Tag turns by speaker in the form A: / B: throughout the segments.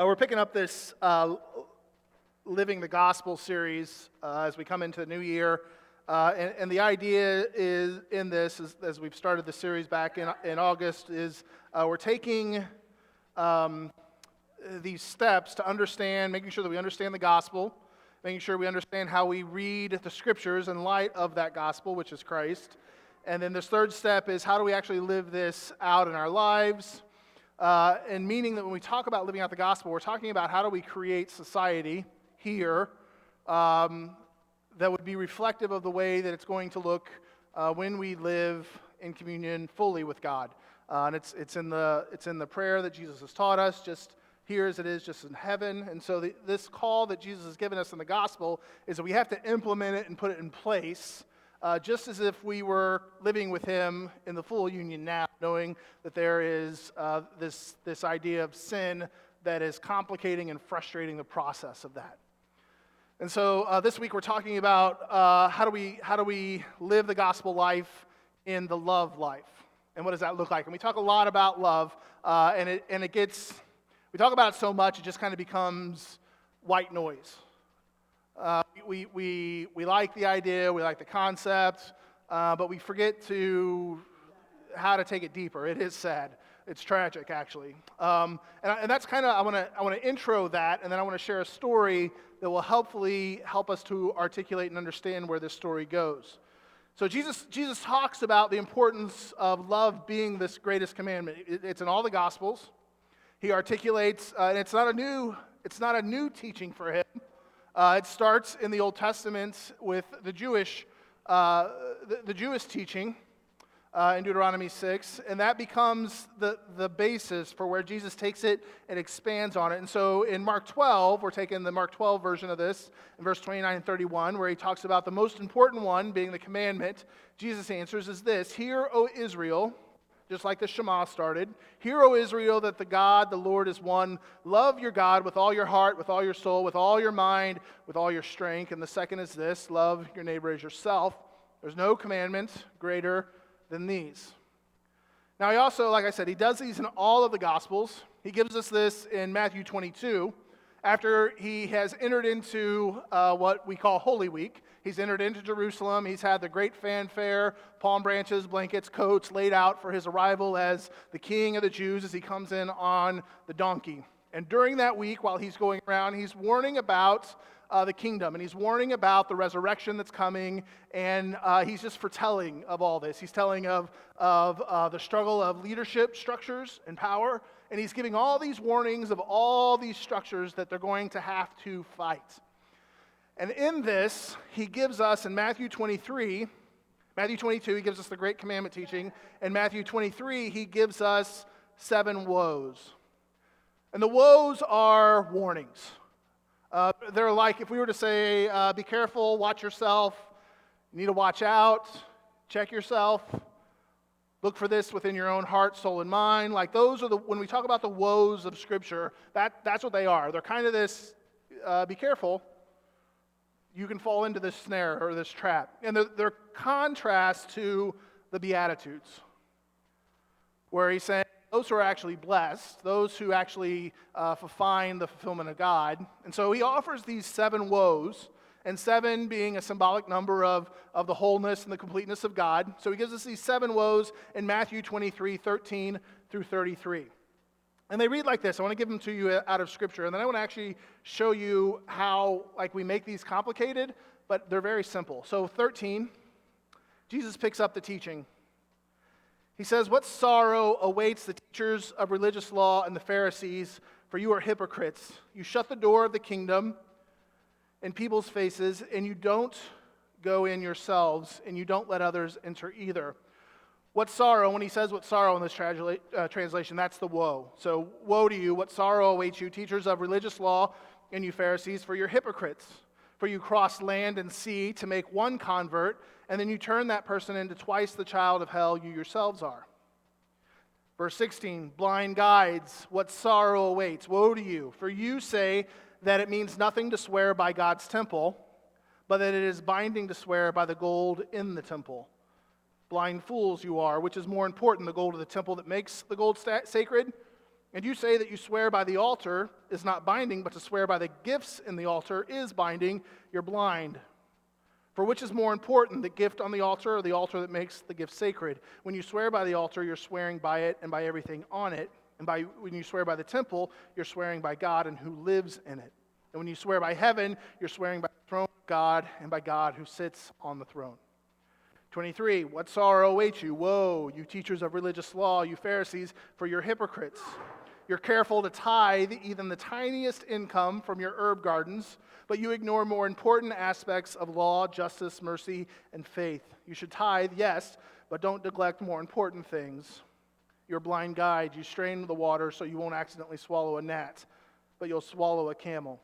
A: We're picking up this Living the Gospel series as we come into the new year. And the idea is in this, as we've started the series back in August, is we're taking these steps to understand, making sure that we understand the gospel, making sure we understand how we read the scriptures in light of that gospel, which is Christ. And then this third step is how do we actually live this out in our lives? And meaning that when we talk about living out the gospel, we're talking about how do we create society here that would be reflective of the way that it's going to look when we live in communion fully with God. And it's in the prayer that Jesus has taught us, just here as it is just in heaven. And so this call that Jesus has given us in the gospel is that we have to implement it and put it in place, just as if we were living with him in the full union now, knowing that there is this idea of sin that is complicating and frustrating the process of that. And so this week we're talking about how do we live the gospel life in the love life, and what does that look like? And we talk a lot about love, we talk about it so much it just kind of becomes white noise. We like the idea, we like the concept, but we forget how to take it deeper. It is sad. It's tragic, actually. And that's kind of, I want to intro that, and then I want to share a story that will hopefully help us to articulate and understand where this story goes. So Jesus talks about the importance of love being this greatest commandment. It's in all the Gospels. He articulates, and it's not a new teaching for him. It starts in the Old Testament with the Jewish teaching in Deuteronomy 6, and that becomes the basis for where Jesus takes it and expands on it. And so in Mark 12, we're taking the Mark 12 version of this, in verse 29 and 31, where he talks about the most important one being the commandment. Jesus answers is this: "Hear, O Israel," just like the Shema started, "Hear, O Israel, that the Lord is one. Love your God with all your heart, with all your soul, with all your mind, with all your strength." And the second is this: love your neighbor as yourself. There's no commandment greater than these. Now he also, like I said, he does these in all of the Gospels. He gives us this in Matthew 22, after he has entered into what we call Holy Week. He's entered into Jerusalem. He's had the great fanfare, palm branches, blankets, coats laid out for his arrival as the King of the Jews as he comes in on the donkey. And during that week, while he's going around, he's warning about the kingdom, and he's warning about the resurrection that's coming, and he's just foretelling of all this. He's telling of the struggle of leadership structures and power, and he's giving all these warnings of all these structures that they're going to have to fight. And in this, he gives us in Matthew 22, he gives us the Great Commandment teaching. In Matthew 23, he gives us 7 woes. And the woes are warnings. They're like, if we were to say, be careful, watch yourself, you need to watch out, check yourself, look for this within your own heart, soul, and mind. Like those are when we talk about the woes of Scripture, that's what they are. They're kind of this, be careful, you can fall into this snare or this trap. And they're contrast to the Beatitudes, where he's saying, those who are actually blessed, those who actually find the fulfillment of God. And so he offers these 7 woes, and 7 being a symbolic number of the wholeness and the completeness of God. So he gives us these 7 woes in Matthew 23, 13 through 33. And they read like this. I want to give them to you out of Scripture, and then I want to actually show you how we make these complicated, but they're very simple. So 13, Jesus picks up the teaching. He says, "What sorrow awaits the teachers of religious law and the Pharisees, for you are hypocrites. You shut the door of the kingdom in people's faces, and you don't go in yourselves, and you don't let others enter either." What sorrow, when he says what sorrow in this translation, that's the woe. So, woe to you, what sorrow awaits you, teachers of religious law and you Pharisees, for you're hypocrites. For you cross land and sea to make one convert, and then you turn that person into twice the child of hell you yourselves are. Verse 16, blind guides, what sorrow awaits. Woe to you, for you say that it means nothing to swear by God's temple, but that it is binding to swear by the gold in the temple. Blind fools you are, which is more important, the gold of the temple that makes the gold sacred, And you say that you swear by the altar is not binding, but to swear by the gifts in the altar is binding. You're blind. For which is more important, the gift on the altar or the altar that makes the gift sacred? When you swear by the altar, you're swearing by it and by everything on it. And when you swear by the temple, you're swearing by God and who lives in it. And when you swear by heaven, you're swearing by the throne of God and by God who sits on the throne. 23, what sorrow awaits you? Woe, you teachers of religious law, you Pharisees, for you're hypocrites. You're careful to tithe even the tiniest income from your herb gardens, but you ignore more important aspects of law, justice, mercy, and faith. You should tithe, yes, but don't neglect more important things. You're a blind guide. You strain the water so you won't accidentally swallow a gnat, but you'll swallow a camel.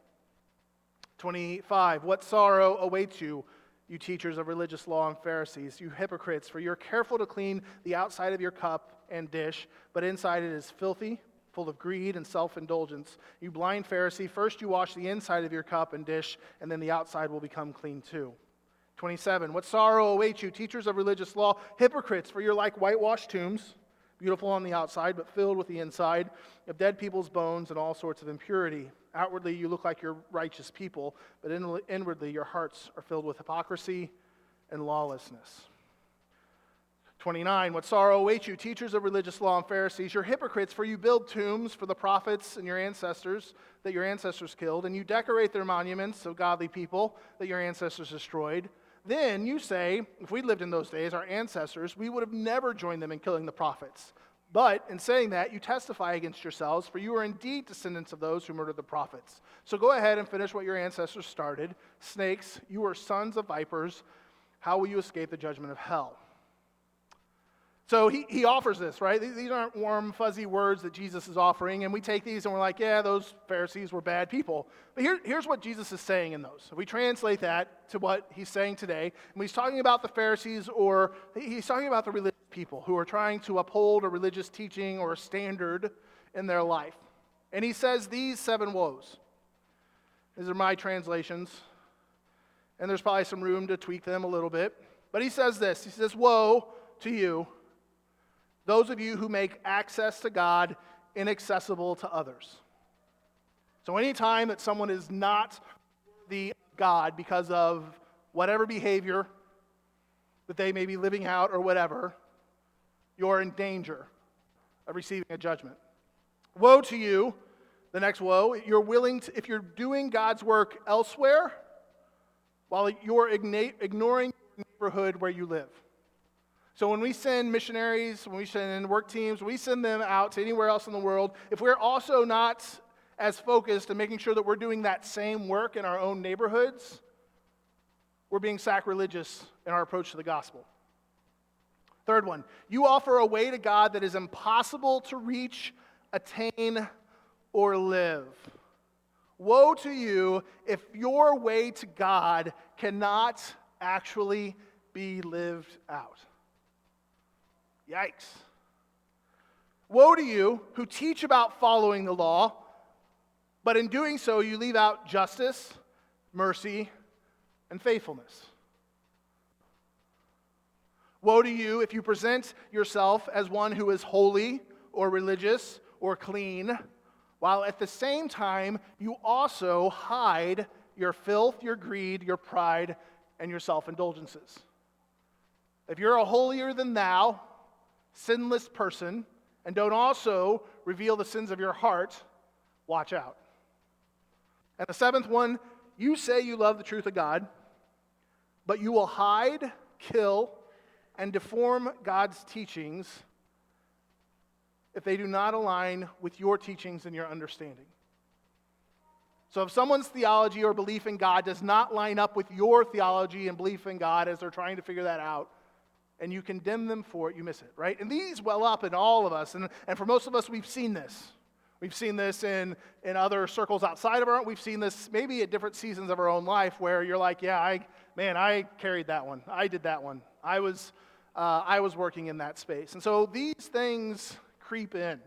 A: 25, what sorrow awaits you, you teachers of religious law and Pharisees, you hypocrites, for you're careful to clean the outside of your cup and dish, but inside it is filthy, full of greed and self-indulgence. You blind Pharisee, first you wash the inside of your cup and dish, and then the outside will become clean too. 27, what sorrow awaits you, teachers of religious law, hypocrites, for you're like whitewashed tombs, beautiful on the outside, but filled with the inside of dead people's bones and all sorts of impurity. Outwardly you look like you're righteous people, but inwardly your hearts are filled with hypocrisy and lawlessness. 29, what sorrow awaits you, teachers of religious law and Pharisees, you're hypocrites, for you build tombs for the prophets and your ancestors that your ancestors killed, and you decorate their monuments of godly people that your ancestors destroyed. Then you say, if we lived in those days, our ancestors, we would have never joined them in killing the prophets. But in saying that, you testify against yourselves, for you are indeed descendants of those who murdered the prophets. So go ahead and finish what your ancestors started. Snakes, you are sons of vipers. How will you escape the judgment of hell? So he offers this, right? These aren't warm, fuzzy words that Jesus is offering, and we take these and we're like, yeah, those Pharisees were bad people. But here's what Jesus is saying in those. If we translate that to what he's saying today, and he's talking about the Pharisees, or he's talking about the religious people who are trying to uphold a religious teaching or a standard in their life. And he says these 7 woes. These are my translations, and there's probably some room to tweak them a little bit. But he says this, he says, woe to you, those of you who make access to God inaccessible to others. So anytime that someone is not worthy of God because of whatever behavior that they may be living out or whatever, you're in danger of receiving a judgment. Woe to you, the next woe, you're willing to, if you're doing God's work elsewhere, while you're ignoring your neighborhood where you live. So when we send missionaries, when we send work teams, when we send them out to anywhere else in the world, if we're also not as focused and making sure that we're doing that same work in our own neighborhoods, we're being sacrilegious in our approach to the gospel. Third one, you offer a way to God that is impossible to reach, attain, or live. Woe to you if your way to God cannot actually be lived out. Yikes. Woe to you who teach about following the law, but in doing so you leave out justice, mercy, and faithfulness. Woe to you if you present yourself as one who is holy or religious or clean, while at the same time you also hide your filth, your greed, your pride, and your self-indulgences. If you're a holier-than-thou, sinless person, and don't also reveal the sins of your heart, watch out. And the 7th one, you say you love the truth of God, but you will hide, kill, and deform God's teachings if they do not align with your teachings and your understanding. So if someone's theology or belief in God does not line up with your theology and belief in God as they're trying to figure that out, and you condemn them for it, you miss it, right? And these well up in all of us, and for most of us, we've seen this. We've seen this in other circles outside of our own. We've seen this maybe at different seasons of our own life where you're like, yeah, I carried that one. I did that one. I was working in that space. And so these things creep in.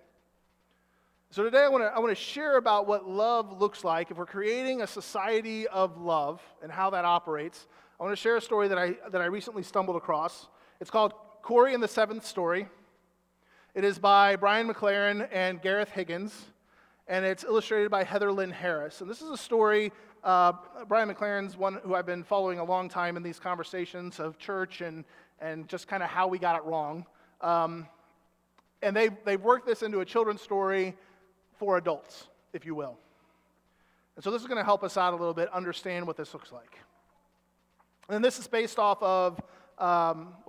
A: So today I want to share about what love looks like if we're creating a society of love and how that operates. I want to share a story that I recently stumbled across. It's called Cory and the Seventh Story. It is by Brian McLaren and Gareth Higgins, and it's illustrated by Heather Lynn Harris. And this is a story, Brian McLaren's one who I've been following a long time in these conversations of church and just kind of how we got it wrong. And they've worked this into a children's story for adults, if you will. And so this is going to help us out a little bit, understand what this looks like. And this is based off of,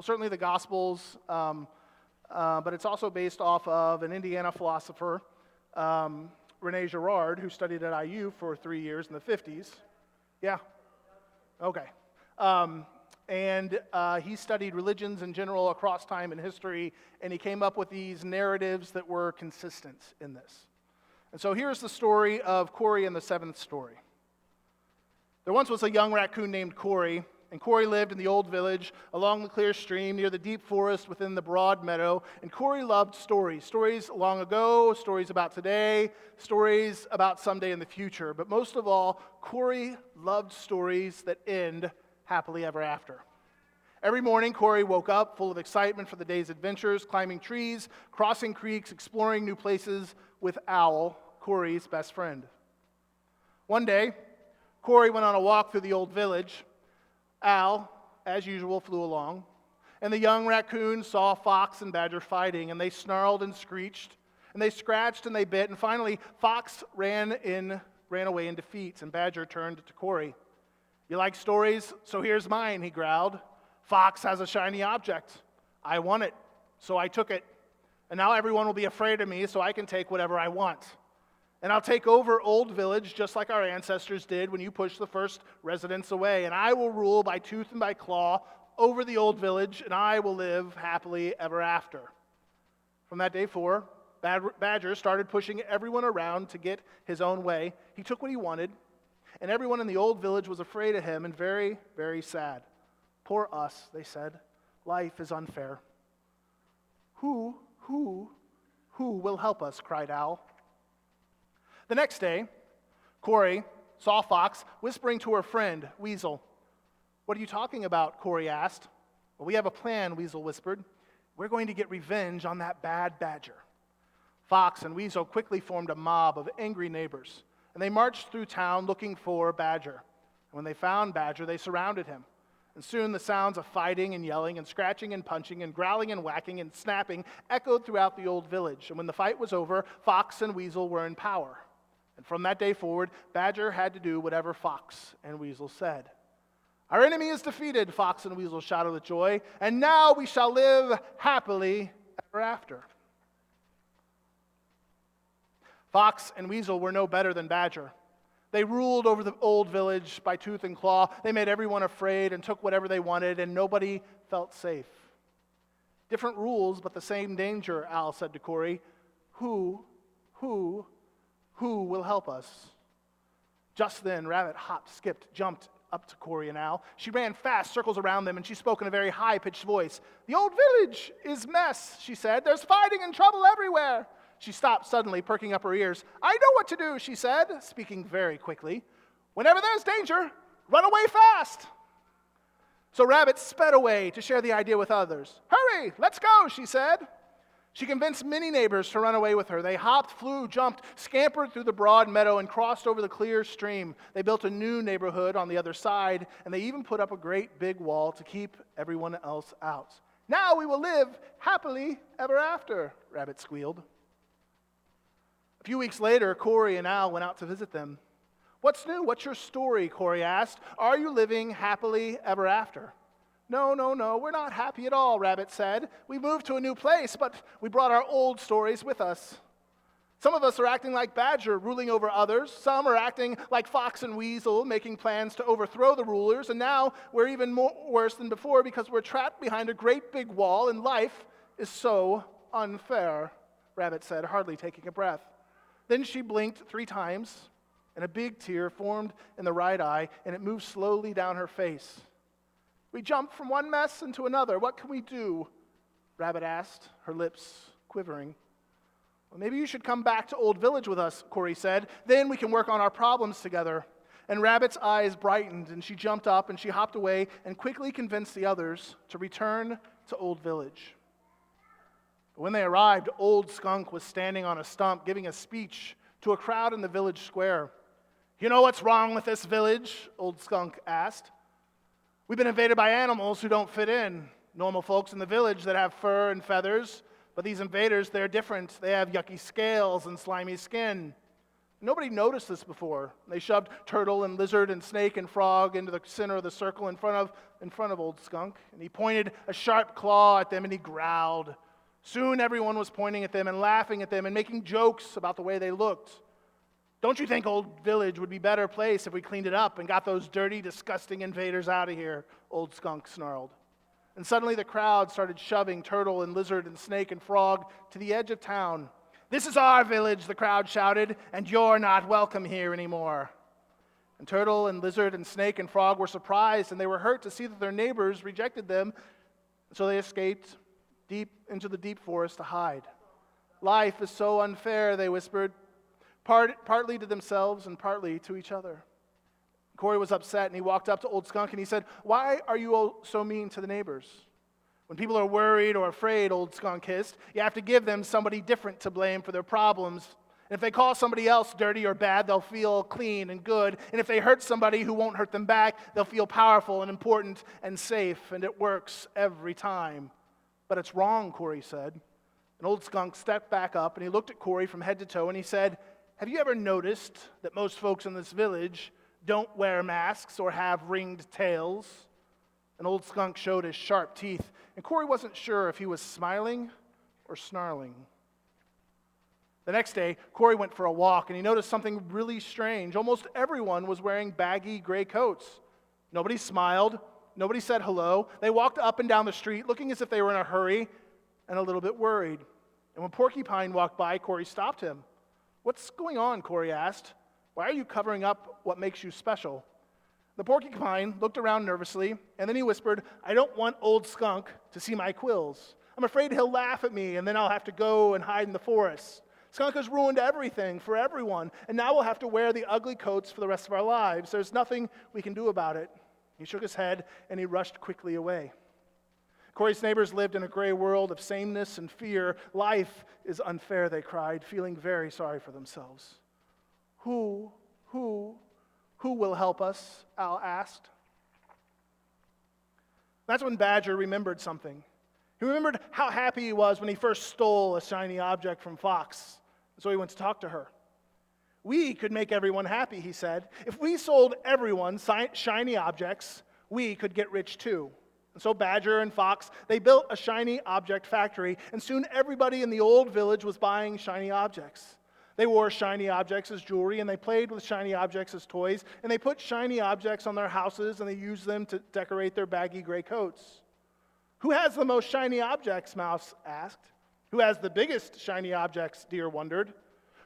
A: certainly the Gospels, but it's also based off of an Indiana philosopher, Rene Girard, who studied at IU for 3 years in the 50s. Yeah? Okay. And he studied religions in general across time and history, and he came up with these narratives that were consistent in this. And so here's the story of Corey and the seventh story. There once was a young raccoon named Corey, and Corey lived in the old village along the clear stream near the deep forest within the broad meadow. And Corey loved stories. Stories long ago, stories about today, stories about someday in the future. But most of all, Corey loved stories that end happily ever after. Every morning, Corey woke up full of excitement for the day's adventures, climbing trees, crossing creeks, exploring new places with Owl, Corey's best friend. One day, Corey went on a walk through the old village. Al, as usual, flew along, and the young raccoon saw Fox and Badger fighting, and they snarled and screeched, and they scratched and they bit, and finally, Fox ran away in defeat, and Badger turned to Corey. "You like stories? So here's mine," he growled. "Fox has a shiny object. I want it, so I took it. And now everyone will be afraid of me, so I can take whatever I want. And I'll take over Old Village just like our ancestors did when you pushed the first residents away. And I will rule by tooth and by claw over the Old Village, and I will live happily ever after." From that day forward, Badger started pushing everyone around to get his own way. He took what he wanted, and everyone in the Old Village was afraid of him and very, very sad. "Poor us," they said. "Life is unfair." Who will help us?" cried Owl. The next day, Corey saw Fox whispering to her friend, Weasel. "What are you talking about?" Corey asked. "Well, we have a plan," Weasel whispered. "We're going to get revenge on that bad Badger." Fox and Weasel quickly formed a mob of angry neighbors, and they marched through town looking for Badger. And when they found Badger, they surrounded him. And soon the sounds of fighting and yelling and scratching and punching and growling and whacking and snapping echoed throughout the old village. And when the fight was over, Fox and Weasel were in power. And from that day forward, Badger had to do whatever Fox and Weasel said. "Our enemy is defeated," Fox and Weasel shouted with joy, "and now we shall live happily ever after." Fox and Weasel were no better than Badger. They ruled over the old village by tooth and claw. They made everyone afraid and took whatever they wanted, and nobody felt safe. "Different rules, but the same danger," Al said to Corey. Who will help us?" Just then, Rabbit hopped, skipped, jumped up to Corey and Al. She ran fast, circles around them, and she spoke in a very high-pitched voice. "The old village is mess," she said. "There's fighting and trouble everywhere." She stopped suddenly, perking up her ears. "I know what to do," she said, speaking very quickly. "Whenever there's danger, run away fast." So Rabbit sped away to share the idea with others. "Hurry, let's go," she said. She convinced many neighbors to run away with her. They hopped, flew, jumped, scampered through the broad meadow, and crossed over the clear stream. They built a new neighborhood on the other side, and they even put up a great big wall to keep everyone else out. "Now we will live happily ever after," Rabbit squealed. A few weeks later, Corey and Al went out to visit them. "What's new? What's your story?" Corey asked. "Are you living happily ever after?" No, we're not happy at all," Rabbit said. "We moved to a new place, but we brought our old stories with us. Some of us are acting like Badger, ruling over others. Some are acting like Fox and Weasel, making plans to overthrow the rulers. And now we're even worse than before because we're trapped behind a great big wall, and life is so unfair," Rabbit said, hardly taking a breath. Then she blinked 3 times, and a big tear formed in the right eye, and it moved slowly down her face. "We jumped from one mess into another. What can we do?" Rabbit asked, her lips quivering. "Well, maybe you should come back to Old Village with us," Corey said. "Then we can work on our problems together." And Rabbit's eyes brightened, and she jumped up, and she hopped away and quickly convinced the others to return to Old Village. When they arrived, Old Skunk was standing on a stump giving a speech to a crowd in the village square. "You know what's wrong with this village?" Old Skunk asked. "We've been invaded by animals who don't fit in. Normal folks in the village that have fur and feathers, but these invaders, they're different. They have yucky scales and slimy skin." Nobody noticed this before. They shoved turtle and lizard and snake and frog into the center of the circle in front of Old Skunk, and he pointed a sharp claw at them and he growled. Soon everyone was pointing at them and laughing at them and making jokes about the way they looked. "Don't you think Old Village would be a better place if we cleaned it up and got those dirty, disgusting invaders out of here?" Old Skunk snarled. And suddenly the crowd started shoving turtle and lizard and snake and frog to the edge of town. "This is our village," the crowd shouted, "and you're not welcome here anymore." And turtle and lizard and snake and frog were surprised, and they were hurt to see that their neighbors rejected them, so they escaped deep into the deep forest to hide. "Life is so unfair," they whispered, partly to themselves and partly to each other. Corey was upset, and he walked up to Old Skunk and he said, "Why are you all so mean to the neighbors?" "When people are worried or afraid," Old Skunk hissed, "you have to give them somebody different to blame for their problems. And if they call somebody else dirty or bad, they'll feel clean and good. And if they hurt somebody who won't hurt them back, they'll feel powerful and important and safe. And it works every time." "But it's wrong," Corey said. And Old Skunk stepped back up and he looked at Corey from head to toe and he said, "Have you ever noticed that most folks in this village don't wear masks or have ringed tails?" And Old Skunk showed his sharp teeth, and Corey wasn't sure if he was smiling or snarling. The next day, Corey went for a walk, and he noticed something really strange. Almost everyone was wearing baggy gray coats. Nobody smiled. Nobody said hello. They walked up and down the street, looking as if they were in a hurry and a little bit worried. And when Porcupine walked by, Corey stopped him. "What's going on?" Corey asked. "Why are you covering up what makes you special?" The Porcupine looked around nervously, and then he whispered, "I don't want Old Skunk to see my quills. I'm afraid he'll laugh at me, and then I'll have to go and hide in the forest. Skunk has ruined everything for everyone, and now we'll have to wear the ugly coats for the rest of our lives. There's nothing we can do about it." He shook his head, and he rushed quickly away. Corey's neighbors lived in a gray world of sameness and fear. "Life is unfair," they cried, feeling very sorry for themselves. Who will help us?" Al asked. That's when Badger remembered something. He remembered how happy he was when he first stole a shiny object from Fox. So he went to talk to her. "We could make everyone happy," he said. "If we sold everyone shiny objects, we could get rich too." And so Badger and Fox, they built a shiny object factory, and soon everybody in the old village was buying shiny objects. They wore shiny objects as jewelry, and they played with shiny objects as toys, and they put shiny objects on their houses, and they used them to decorate their baggy gray coats. "Who has the most shiny objects?" Mouse asked. "Who has the biggest shiny objects?" Deer wondered.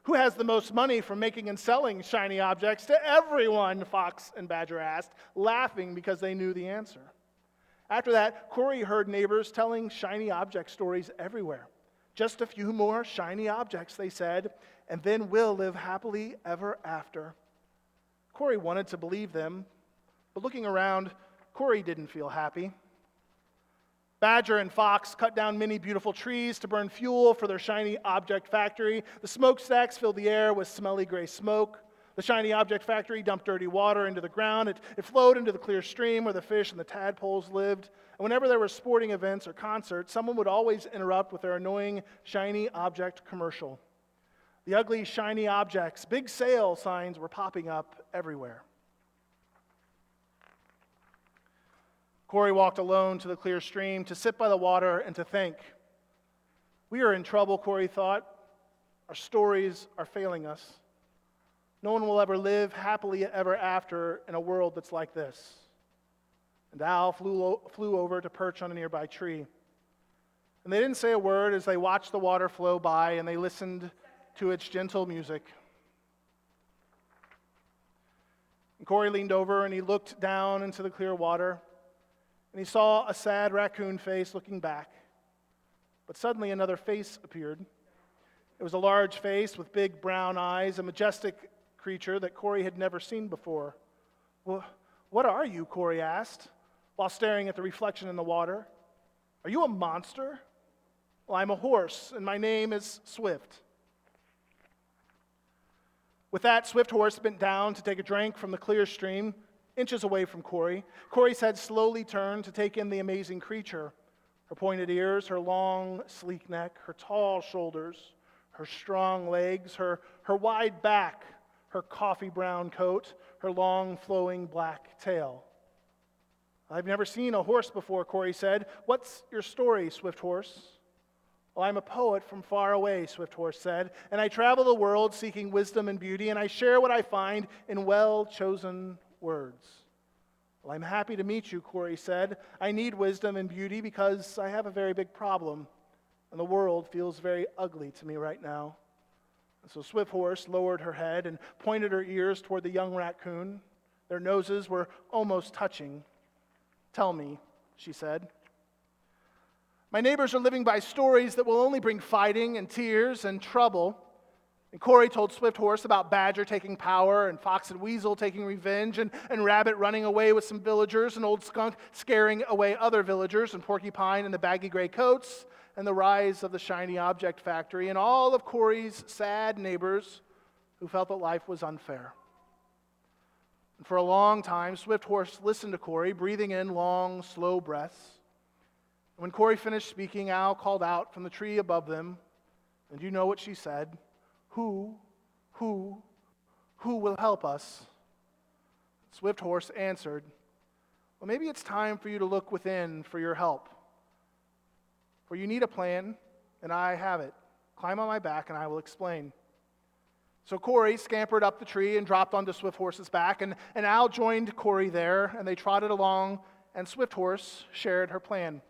A: "Who has the most money from making and selling shiny objects to everyone?" Fox and Badger asked, laughing because they knew the answer. After that, Corey heard neighbors telling shiny object stories everywhere. "Just a few more shiny objects," they said, "and then we'll live happily ever after." Corey wanted to believe them, but looking around, Corey didn't feel happy. Badger and Fox cut down many beautiful trees to burn fuel for their shiny object factory. The smokestacks filled the air with smelly gray smoke. The shiny object factory dumped dirty water into the ground. It flowed into the clear stream where the fish and the tadpoles lived. And whenever there were sporting events or concerts, someone would always interrupt with their annoying shiny object commercial. The ugly shiny objects, big sale signs were popping up everywhere. Corey walked alone to the clear stream to sit by the water and to think. We are in trouble, Corey thought. Our stories are failing us. No one will ever live happily ever after in a world that's like this. And Al flew over to perch on a nearby tree. And they didn't say a word as they watched the water flow by and they listened to its gentle music. And Corey leaned over and he looked down into the clear water. And he saw a sad raccoon face looking back. But suddenly another face appeared. It was a large face with big brown eyes, a majestic creature that Corey had never seen before. "Well, what are you?" Corey asked, while staring at the reflection in the water. "Are you a monster?" Well, I'm a horse, and my name is Swift. With that, Swift Horse bent down to take a drink from the clear stream, inches away from Corey. Corey's head slowly turned to take in the amazing creature. Her pointed ears, her long, sleek neck, her tall shoulders, her strong legs, her wide back, her coffee brown coat, her long, flowing black tail. I've never seen a horse before, Corey said. What's your story, Swift Horse? Well, I'm a poet from far away, Swift Horse said, and I travel the world seeking wisdom and beauty, and I share what I find in well-chosen words. Well, I'm happy to meet you, Corey said. I need wisdom and beauty because I have a very big problem, and the world feels very ugly to me right now. And so Swift Horse lowered her head and pointed her ears toward the young raccoon. Their noses were almost touching. Tell me, she said. My neighbors are living by stories that will only bring fighting and tears and trouble. And Corey told Swift Horse about Badger taking power and Fox and Weasel taking revenge and Rabbit running away with some villagers and Old Skunk scaring away other villagers and Porcupine and the baggy gray coats and the rise of the shiny object factory and all of Corey's sad neighbors who felt that life was unfair. And for a long time, Swift Horse listened to Corey, breathing in long, slow breaths. When Corey finished speaking, Al called out from the tree above them, and you know what she said? Who will help us? Swift Horse answered, well, maybe it's time for you to look within for your help. For you need a plan, and I have it. Climb on my back, and I will explain. So Corey scampered up the tree and dropped onto Swift Horse's back, and Al joined Corey there, and they trotted along, and Swift Horse shared her plan.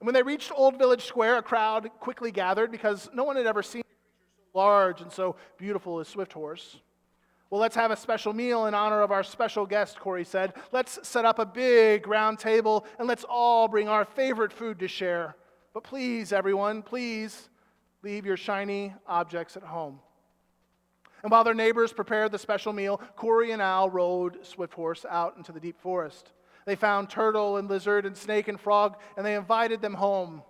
A: And when they reached Old Village Square, a crowd quickly gathered because no one had ever seen a creature so large and so beautiful as Swift Horse. Well, let's have a special meal in honor of our special guest, Corey said. Let's set up a big round table and let's all bring our favorite food to share. But please, everyone, please leave your shiny objects at home. And while their neighbors prepared the special meal, Corey and Al rode Swift Horse out into the deep forest. They found turtle and lizard and snake and frog, and they invited them home.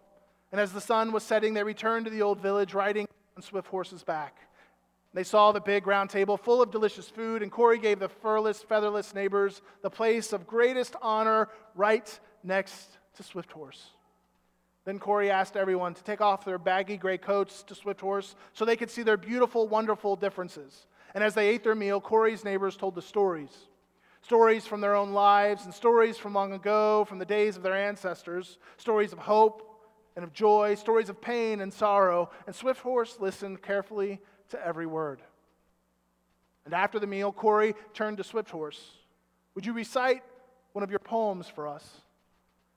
A: And as the sun was setting, they returned to the old village, riding on Swift Horse's back. They saw the big round table full of delicious food, and Corey gave the furless, featherless neighbors the place of greatest honor right next to Swift Horse. Then Corey asked everyone to take off their baggy gray coats to Swift Horse so they could see their beautiful, wonderful differences. And as they ate their meal, Corey's neighbors told the stories. Stories from their own lives and stories from long ago, from the days of their ancestors. Stories of hope and of joy, stories of pain and sorrow. And Swift Horse listened carefully to every word. And after the meal, Corey turned to Swift Horse. Would you recite one of your poems for us?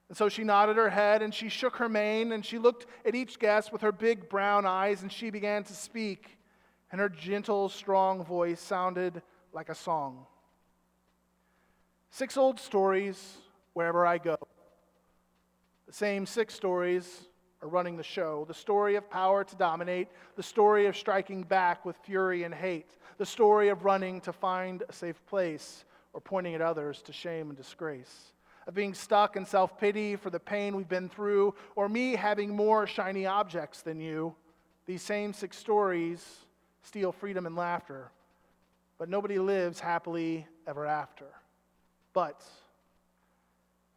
A: And so she nodded her head and she shook her mane and she looked at each guest with her big brown eyes and she began to speak. And her gentle, strong voice sounded like a song. 6 old stories wherever I go. The same 6 stories are running the show. The story of power to dominate, the story of striking back with fury and hate, the story of running to find a safe place or pointing at others to shame and disgrace, of being stuck in self-pity for the pain we've been through, or me having more shiny objects than you. These same 6 stories steal freedom and laughter, but nobody lives happily ever after.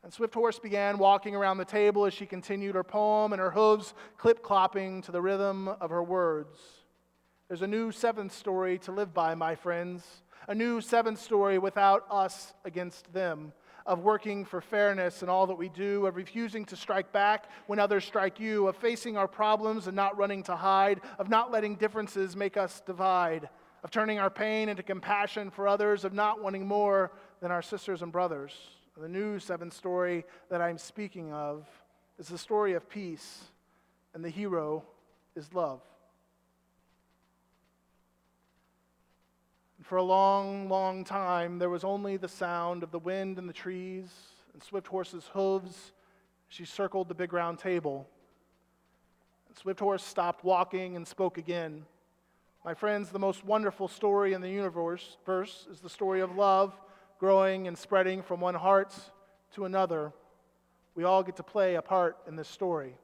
A: And Swift Horse began walking around the table as she continued her poem, and her hooves clip-clopping to the rhythm of her words. There's a new 7th story to live by, my friends. A new 7th story without us against them, of working for fairness in all that we do, of refusing to strike back when others strike you, of facing our problems and not running to hide, of not letting differences make us divide, of turning our pain into compassion for others, of not wanting more than our sisters and brothers. The new 7th story that I'm speaking of is the story of peace, and the hero is love. And for a long, long time, there was only the sound of the wind in the trees and Swift Horse's hooves. She circled the big round table. And Swift Horse stopped walking and spoke again. My friends, the most wonderful story in the universe is the story of love, growing and spreading from one heart to another. We all get to play a part in this story.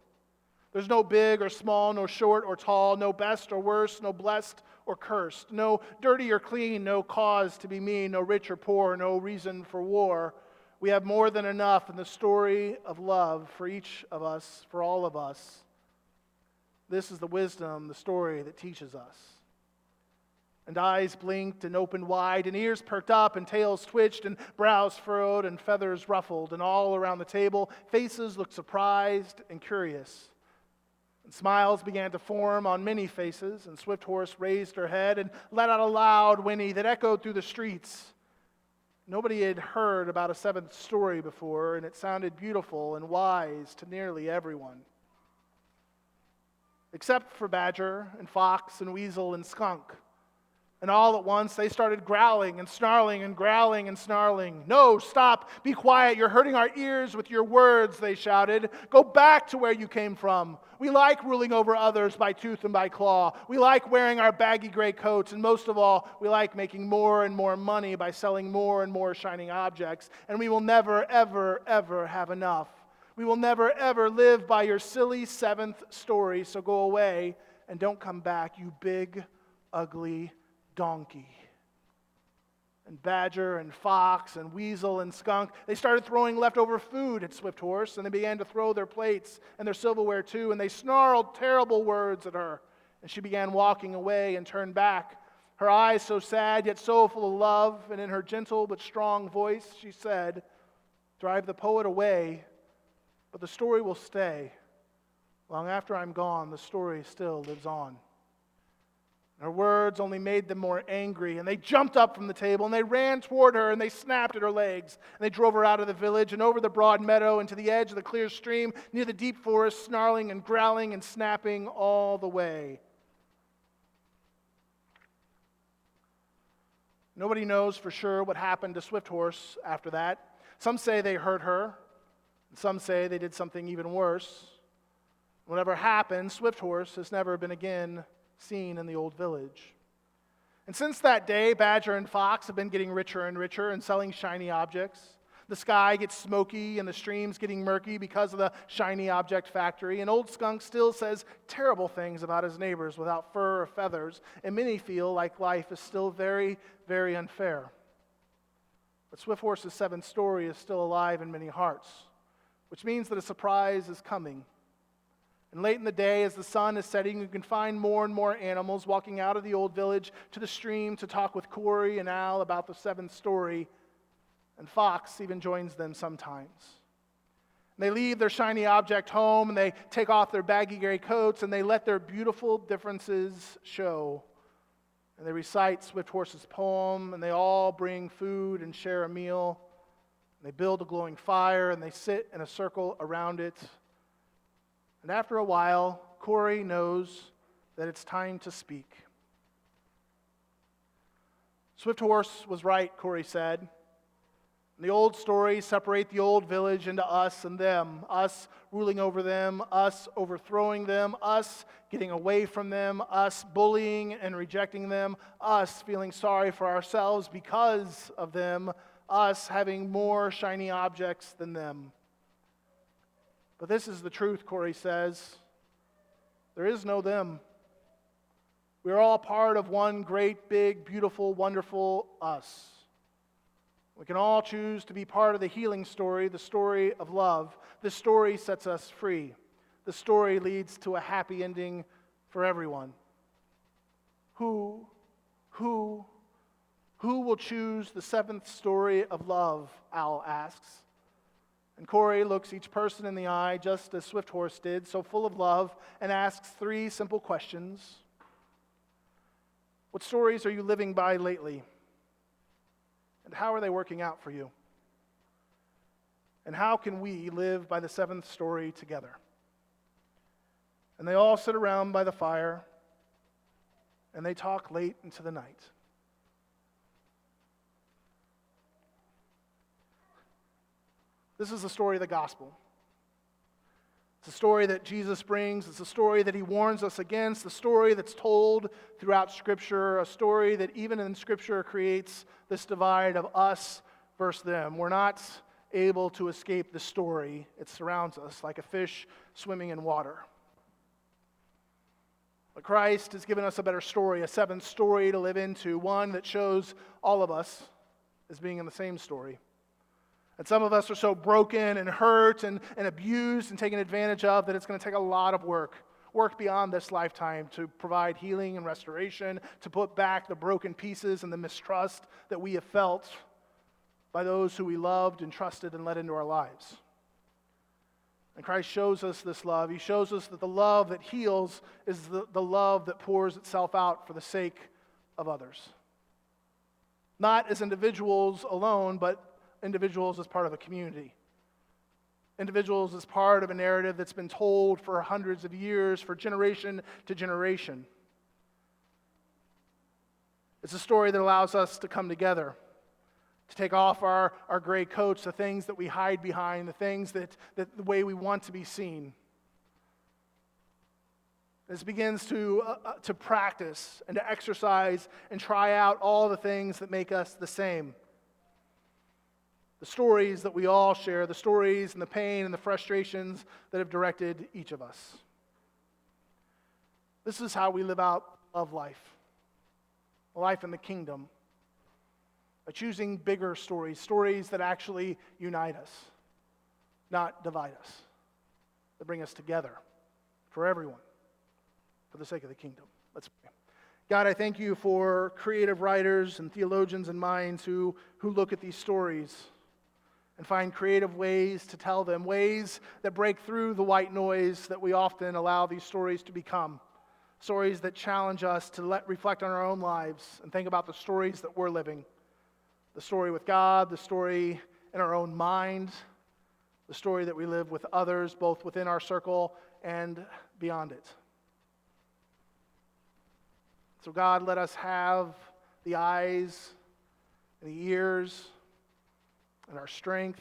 A: There's no big or small, no short or tall, no best or worse, no blessed or cursed, no dirty or clean, no cause to be mean, no rich or poor, no reason for war. We have more than enough in the story of love for each of us, for all of us. This is the wisdom, the story that teaches us. And eyes blinked and opened wide, and ears perked up, and tails twitched, and brows furrowed, and feathers ruffled, and all around the table, faces looked surprised and curious. And smiles began to form on many faces, and Swift Horse raised her head and let out a loud whinny that echoed through the streets. Nobody had heard about a seventh story before, and it sounded beautiful and wise to nearly everyone. Except for Badger and Fox and Weasel and Skunk. And all at once, they started growling and snarling and growling and snarling. "No, stop, be quiet, you're hurting our ears with your words," they shouted. "Go back to where you came from. We like ruling over others by tooth and by claw. We like wearing our baggy gray coats, and most of all, we like making more and more money by selling more and more shining objects. And we will never, ever, ever have enough. We will never, ever live by your silly seventh story, so go away and don't come back, you big, ugly donkey." And Badger and Fox and Weasel and Skunk, they started throwing leftover food at Swift Horse, and they began to throw their plates and their silverware too, and they snarled terrible words at her. And she began walking away and turned back, her eyes so sad yet so full of love, and in her gentle but strong voice she said, "Drive the poet away, but the story will stay. Long after I'm gone, the story still lives on." Her words only made them more angry, and they jumped up from the table, and they ran toward her, and they snapped at her legs, and they drove her out of the village and over the broad meadow and to the edge of the clear stream near the deep forest, snarling and growling and snapping all the way. Nobody knows for sure what happened to Swift Horse after that. Some say they hurt her, and some say they did something even worse. Whatever happened, Swift Horse has never been again seen in the old village. And since that day, Badger and Fox have been getting richer and richer and selling shiny objects. The sky gets smoky and the streams getting murky because of the shiny object factory. And old Skunk still says terrible things about his neighbors without fur or feathers. And many feel like life is still very, very unfair. But Swift Horse's seventh story is still alive in many hearts, which means that a surprise is coming. And late in the day, as the sun is setting, you can find more and more animals walking out of the old village to the stream to talk with Corey and Al about the seventh story. And Fox even joins them sometimes. And they leave their shiny object home, and they take off their baggy gray coats, and they let their beautiful differences show. And they recite Swift Horse's poem, and they all bring food and share a meal. And they build a glowing fire, and they sit in a circle around it. And after a while, Corey knows that it's time to speak. Swift Horse was right, Corey said. And the old stories separate the old village into us and them, us ruling over them, us overthrowing them, us getting away from them, us bullying and rejecting them, us feeling sorry for ourselves because of them, us having more shiny objects than them. But this is the truth, Corey says. There is no them. We are all part of one great, big, beautiful, wonderful us. We can all choose to be part of the healing story, the story of love. This story sets us free. The story leads to a happy ending for everyone. Who will choose the seventh story of love, Al asks. And Corey looks each person in the eye, just as Swift Horse did, so full of love, and asks three simple questions. What stories are you living by lately? And how are they working out for you? And how can we live by the seventh story together? And they all sit around by the fire, and they talk late into the night. This is the story of the gospel. It's a story that Jesus brings. It's a story that he warns us against, a story that's told throughout Scripture, a story that even in Scripture creates this divide of us versus them. We're not able to escape the story. It surrounds us like a fish swimming in water. But Christ has given us a better story, a seventh story to live into, one that shows all of us as being in the same story. And some of us are so broken and hurt and abused and taken advantage of that it's going to take a lot of work beyond this lifetime to provide healing and restoration, to put back the broken pieces and the mistrust that we have felt by those who we loved and trusted and let into our lives. And Christ shows us this love. He shows us that the love that heals is the love that pours itself out for the sake of others. Not as individuals alone, but individuals as part of a community. Individuals as part of a narrative that's been told for hundreds of years, for generation to generation. It's a story that allows us to come together, to take off our gray coats, the things that we hide behind, the things that the way we want to be seen. This begins to practice and to exercise and try out all the things that make us the same. The stories that we all share, the stories and the pain and the frustrations that have directed each of us. This is how we live out love life, life in the kingdom. By choosing bigger stories, stories that actually unite us, not divide us, that bring us together for everyone, for the sake of the kingdom. Let's pray. God, I thank you for creative writers and theologians and minds who look at these stories and find creative ways to tell them, ways that break through the white noise that we often allow these stories to become, stories that challenge us to reflect on our own lives and think about the stories that we're living. The story with God, the story in our own mind, the story that we live with others, both within our circle and beyond it. So God, let us have the eyes and the ears and our strength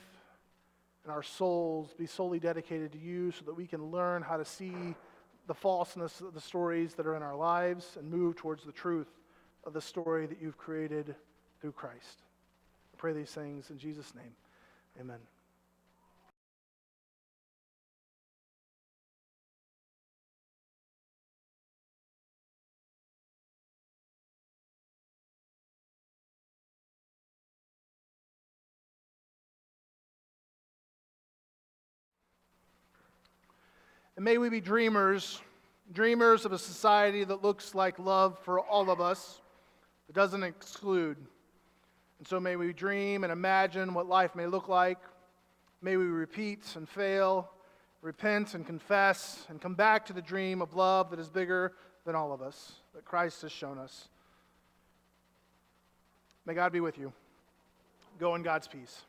A: and our souls be solely dedicated to you so that we can learn how to see the falseness of the stories that are in our lives and move towards the truth of the story that you've created through Christ. I pray these things in Jesus' name. Amen. And may we be dreamers of a society that looks like love for all of us, that doesn't exclude. And so may we dream and imagine what life may look like. May we repeat and fail, repent and confess, and come back to the dream of love that is bigger than all of us, that Christ has shown us. May God be with you. Go in God's peace.